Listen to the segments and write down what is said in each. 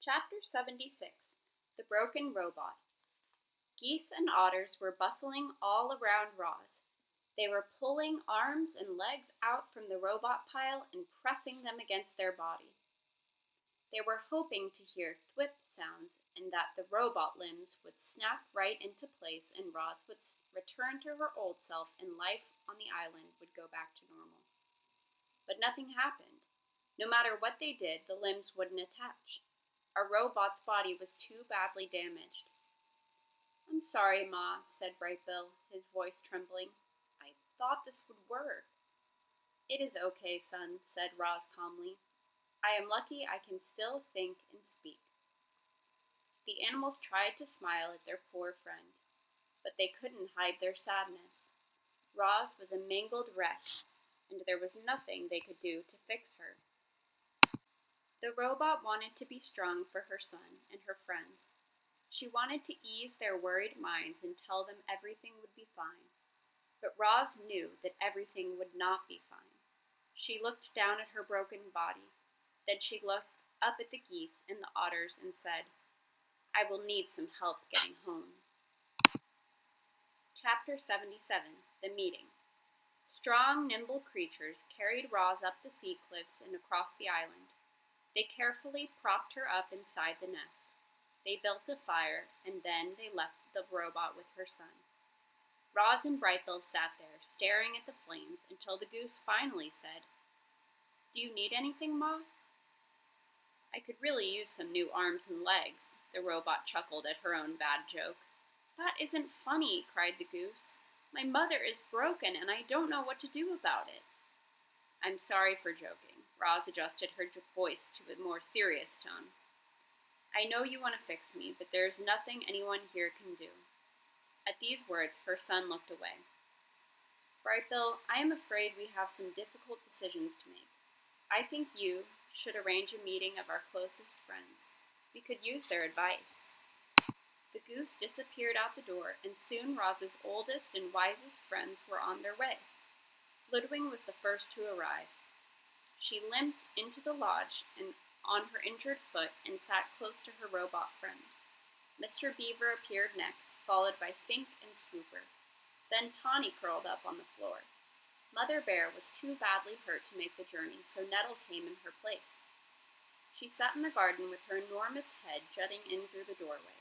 Chapter 76 The Broken Robot. Geese and otters were bustling all around Roz. They were pulling arms and legs out from the robot pile and pressing them against their body. They were hoping to hear thwip sounds and that the robot limbs would snap right into place and Roz would return to her old self and life on the island would go back to normal. But nothing happened. No matter what they did, the limbs wouldn't attach. Our robot's body was too badly damaged. "I'm sorry, Ma," said Brightbill, his voice trembling. "I thought this would work." "It is okay, son," said Roz calmly. "I am lucky I can still think and speak." The animals tried to smile at their poor friend, but they couldn't hide their sadness. Roz was a mangled wreck, and there was nothing they could do to fix her. The robot wanted to be strong for her son and her friends. She wanted to ease their worried minds and tell them everything would be fine. But Roz knew that everything would not be fine. She looked down at her broken body. Then she looked up at the geese and the otters and said, "I will need some help getting home." Chapter 77 The Meeting. Strong, nimble creatures carried Roz up the sea cliffs and across the island. They carefully propped her up inside the nest. They built a fire, and then they left the robot with her son. Roz and Brightbill sat there, staring at the flames, until the goose finally said, "Do you need anything, Ma?" "I could really use some new arms and legs," the robot chuckled at her own bad joke. "That isn't funny," cried the goose. "My mother is broken, and I don't know what to do about it." "I'm sorry for joking." Roz adjusted her voice to a more serious tone. "I know you want to fix me, but there is nothing anyone here can do." At these words, her son looked away. "Brightbill, I am afraid we have some difficult decisions to make. I think you should arrange a meeting of our closest friends. We could use their advice." The goose disappeared out the door, and soon Roz's oldest and wisest friends were on their way. Ludwig was the first to arrive. She limped into the lodge and on her injured foot and sat close to her robot friend. Mr. Beaver appeared next, followed by Fink and Spooper. Then Tawny curled up on the floor. Mother Bear was too badly hurt to make the journey, so Nettle came in her place. She sat in the garden with her enormous head jutting in through the doorway.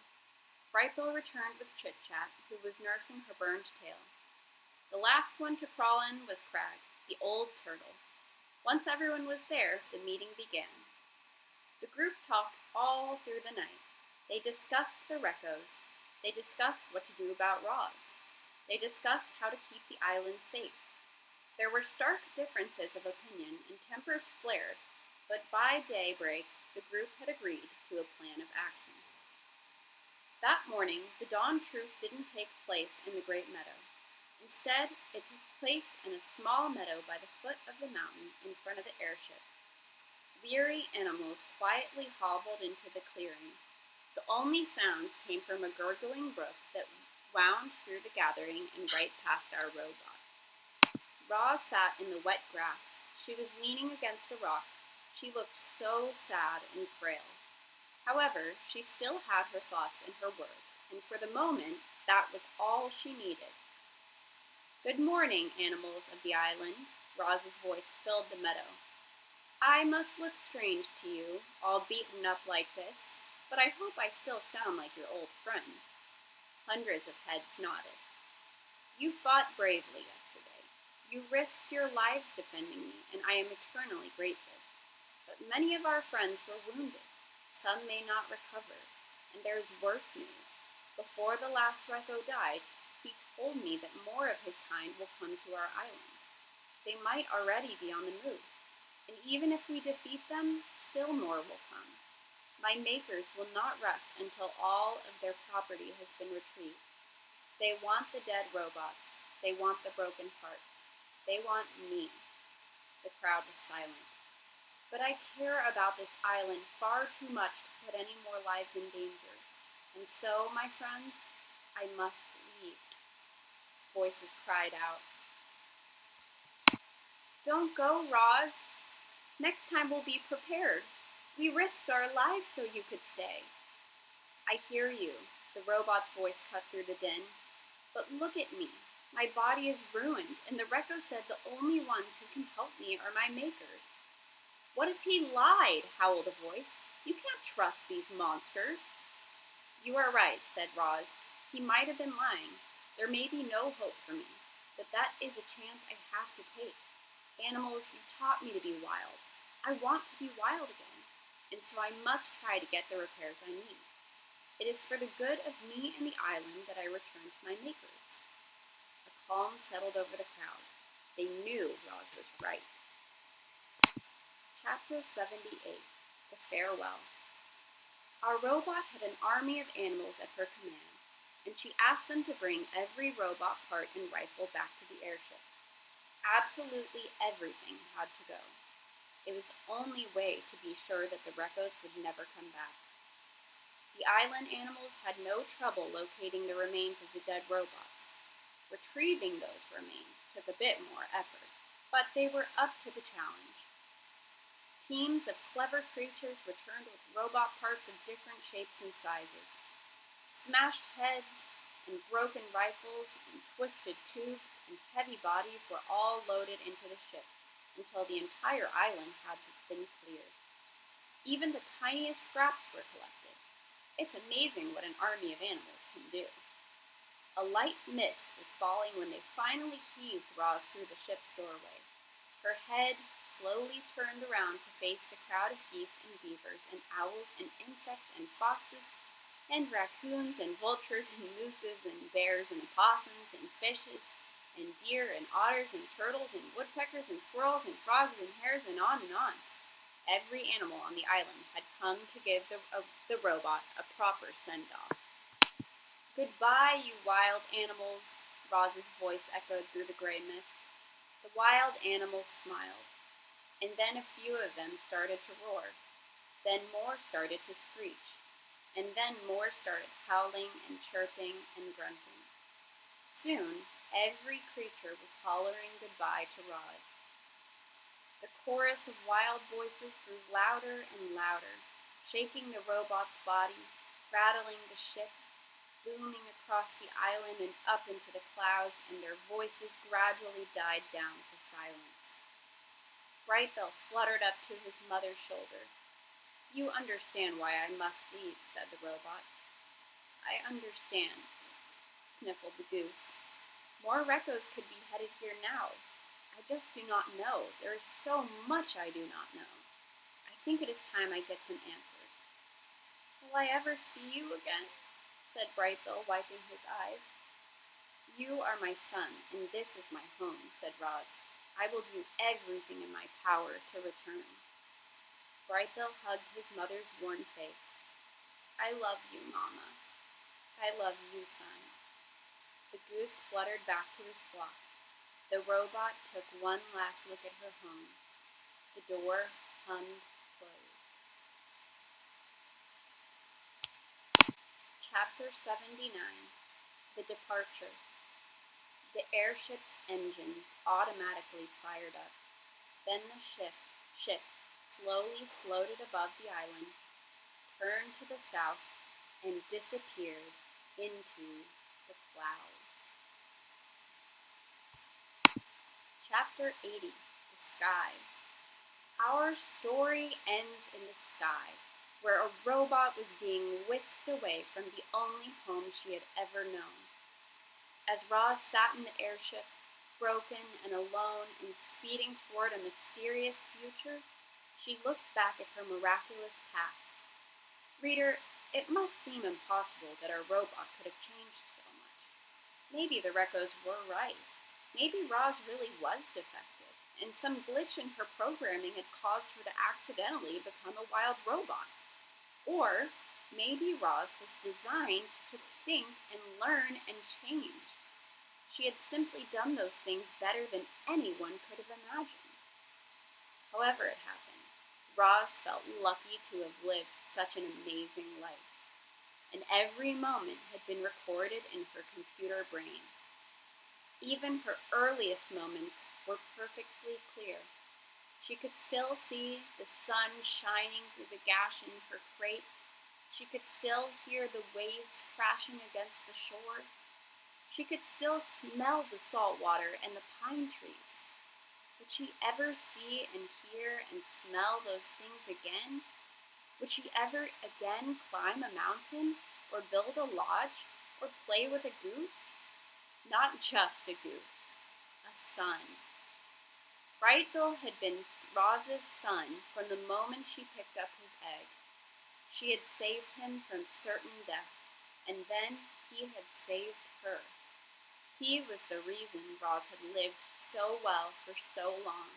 Brightbill returned with Chit-Chat, who was nursing her burned tail. The last one to crawl in was Crag, the old turtle. Once everyone was there, the meeting began. The group talked all through the night. They discussed the recos. They discussed what to do about Roz. They discussed how to keep the island safe. There were stark differences of opinion and tempers flared, but by daybreak the group had agreed to a plan of action. That morning, the dawn truce didn't take place in the Great Meadow. Instead, it took place in a small meadow by the foot of the mountain in front of the airship. Weary animals quietly hobbled into the clearing. The only sounds came from a gurgling brook that wound through the gathering and right past our robot. Roz sat in the wet grass. She was leaning against a rock. She looked so sad and frail. However, she still had her thoughts and her words, and for the moment, that was all she needed. "Good morning, animals of the island," Roz's voice filled the meadow. "I must look strange to you, all beaten up like this, but I hope I still sound like your old friend." Hundreds of heads nodded. "You fought bravely yesterday. You risked your lives defending me, and I am eternally grateful. But many of our friends were wounded. Some may not recover, and there is worse news. Before the last Reco died, he told me that more of his kind will come to our island. They might already be on the move, and even if we defeat them, still more will come. My makers will not rest until all of their property has been retrieved. They want the dead robots. They want the broken parts. They want me." The crowd was silent. "But I care about this island far too much to put any more lives in danger. And so, my friends, I must leave." Voices cried out. "Don't go, Roz. Next time we'll be prepared." We risked our lives so you could stay. I hear you, the robot's voice cut through the din. But look at me. My body is ruined, and the Recco said the only ones who can help me are my makers. What if he lied? Howled a voice. You can't trust these monsters. You are right, said Roz. He might have been lying. There may be no hope for me, but that is a chance I have to take. Animals, you taught me to be wild. I want to be wild again, and so I must try to get the repairs I need. It is for the good of me and the island that I return to my makers. A calm settled over the crowd. They knew Roz was right. Chapter 78. The Farewell. Our robot had an army of animals at her command, and she asked them to bring every robot part and rifle back to the airship. Absolutely everything had to go. It was the only way to be sure that the Reccos would never come back. The island animals had no trouble locating the remains of the dead robots. Retrieving those remains took a bit more effort, but they were up to the challenge. Teams of clever creatures returned with robot parts of different shapes and sizes. Smashed heads and broken rifles and twisted tubes and heavy bodies were all loaded into the ship until the entire island had been cleared. Even the tiniest scraps were collected. It's amazing what an army of animals can do. A light mist was falling when they finally heaved Roz through the ship's doorway. Her head slowly turned around to face the crowd of geese and beavers and owls and insects and foxes and raccoons and vultures and mooses and bears and opossums and fishes and deer and otters and turtles and woodpeckers and squirrels and frogs and hares and on and on. Every animal on the island had come to give the robot a proper send-off. Goodbye, you wild animals, Roz's voice echoed through the gray mist. The wild animals smiled, and then a few of them started to roar. Then more started to screech, and then more started howling and chirping and grunting. Soon, every creature was hollering goodbye to Roz. The chorus of wild voices grew louder and louder, shaking the robot's body, rattling the ship, booming across the island and up into the clouds, and their voices gradually died down to silence. Brightbell fluttered up to his mother's shoulder. You understand why I must leave, said the robot. I understand, sniffled the goose. More Reccos could be headed here now. I just do not know. There is so much I do not know. I think it is time I get some answers. Will I ever see you again? Said Brightbill, wiping his eyes. You are my son, and this is my home, said Roz. I will do everything in my power to return. Brightbill hugged his mother's worn face. I love you, Mama. I love you, son. The goose fluttered back to his flock. The robot took one last look at her home. The door hummed closed. Chapter 79. The Departure. The airship's engines automatically fired up. Then the ship slowly floated above the island, turned to the south, and disappeared into the clouds. Chapter 80. The Sky. Our story ends in the sky, where a robot was being whisked away from the only home she had ever known. As Roz sat in the airship, broken and alone and speeding toward a mysterious future, she looked back at her miraculous past. Reader, it must seem impossible that our robot could have changed so much. Maybe the Reccos were right. Maybe Roz really was defective, and some glitch in her programming had caused her to accidentally become a wild robot. Or maybe Roz was designed to think and learn and change. She had simply done those things better than anyone could have imagined. However it happened, Roz felt lucky to have lived such an amazing life, and every moment had been recorded in her computer brain. Even her earliest moments were perfectly clear. She could still see the sun shining through the gash in her crate. She could still hear the waves crashing against the shore. She could still smell the salt water and the pine trees. Would she ever see and hear and smell those things again? Would she ever again climb a mountain, or build a lodge, or play with a goose? Not just a goose, a son. Brightbill had been Roz's son from the moment she picked up his egg. She had saved him from certain death, and then he had saved her. He was the reason Roz had lived so well for so long.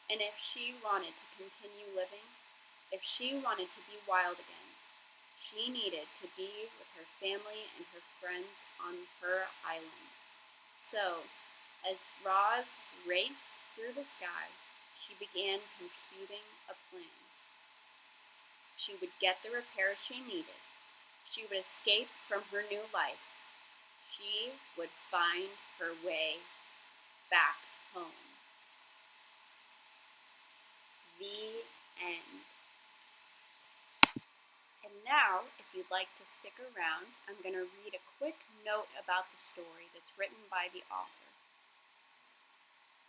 And if she wanted to continue living, if she wanted to be wild again, she needed to be with her family and her friends on her island. So, as Roz raced through the sky, she began computing a plan. She would get the repairs she needed. She would escape from her new life. She would find her way back home. The end. And now, if you'd like to stick around, I'm going to read a quick note about the story that's written by the author.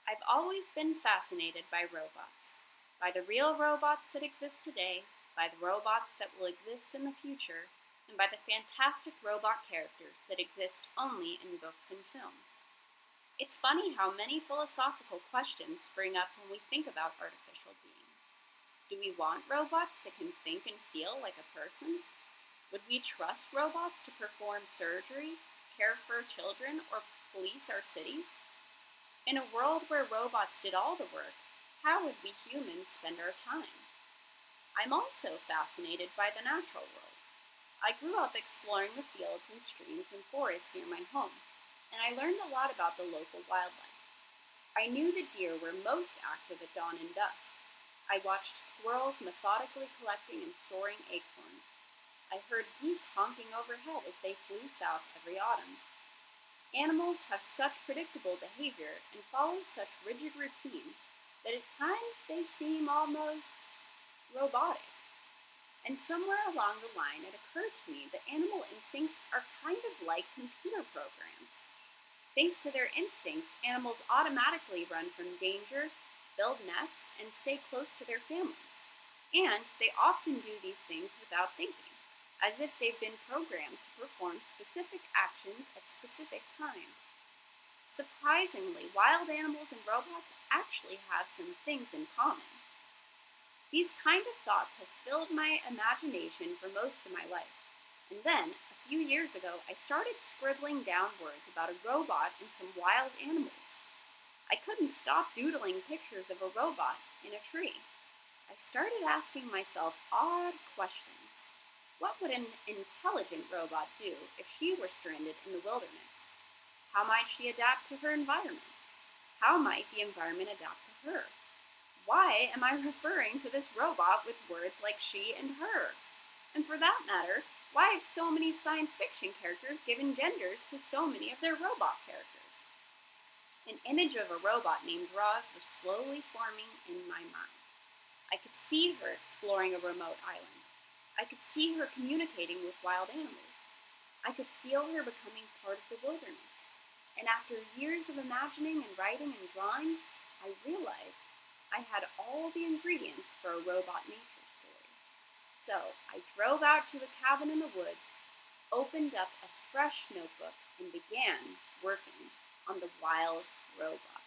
I've always been fascinated by robots, by the real robots that exist today, by the robots that will exist in the future, and by the fantastic robot characters that exist only in books and films. It's funny how many philosophical questions spring up when we think about artificial beings. Do we want robots that can think and feel like a person? Would we trust robots to perform surgery, care for children, or police our cities? In a world where robots did all the work, how would we humans spend our time? I'm also fascinated by the natural world. I grew up exploring the fields and streams and forests near my home, and I learned a lot about the local wildlife. I knew the deer were most active at dawn and dusk. I watched squirrels methodically collecting and storing acorns. I heard geese honking overhead as they flew south every autumn. Animals have such predictable behavior and follow such rigid routines that at times they seem almost robotic. And somewhere along the line it occurred to me that animal instincts are kind of like computer programs. Thanks to their instincts, animals automatically run from danger, build nests, and stay close to their families. And they often do these things without thinking, as if they've been programmed to perform specific actions at specific times. Surprisingly, wild animals and robots actually have some things in common. These kind of thoughts have filled my imagination for most of my life. And then, a few years ago, I started scribbling down words about a robot and some wild animals. I couldn't stop doodling pictures of a robot in a tree. I started asking myself odd questions. What would an intelligent robot do if she were stranded in the wilderness? How might she adapt to her environment? How might the environment adapt to her? Why am I referring to this robot with words like she and her? And for that matter, why have so many science fiction characters given genders to so many of their robot characters? An image of a robot named Roz was slowly forming in my mind. I could see her exploring a remote island. I could see her communicating with wild animals. I could feel her becoming part of the wilderness. And after years of imagining and writing and drawing, I realized I had all the ingredients for a robot nature story. So I drove out to a cabin in the woods, opened up a fresh notebook, and began working on the wild robot.